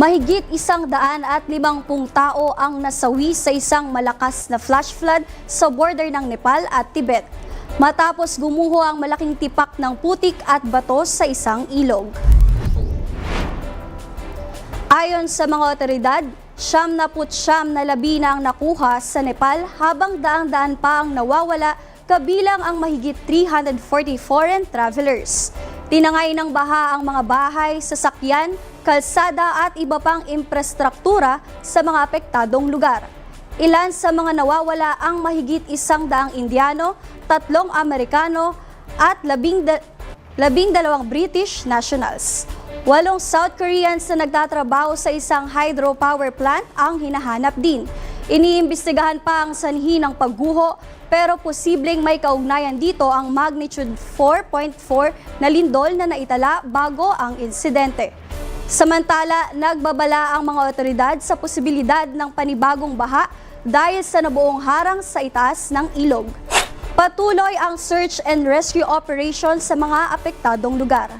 Mahigit 150 tao ang nasawi sa isang malakas na flash flood sa border ng Nepal at Tibet, matapos gumuho ang malaking tipak ng putik at bato sa isang ilog. Ayon sa mga otoridad, 79 na labi na ang nakuha sa Nepal habang daang-daan pa ang nawawala, kabilang ang mahigit 340 foreign travelers. Tinangay ng baha ang mga bahay, sasakyan, kalsada at iba pang infrastruktura sa mga apektadong lugar. Ilan sa mga nawawala ang mahigit 100 Indiano, 3 Amerikano at 12 British nationals. 8 South Koreans na nagtatrabaho sa isang hydropower plant ang hinahanap din. Iniimbestigahan pa ang sanhi ng pagguho, pero posibleng may kaugnayan dito ang magnitude 4.4 na lindol na naitala bago ang insidente. Samantala, nagbabala ang mga otoridad sa posibilidad ng panibagong baha dahil sa nabuong harang sa itaas ng ilog. Patuloy ang search and rescue operation sa mga apektadong lugar.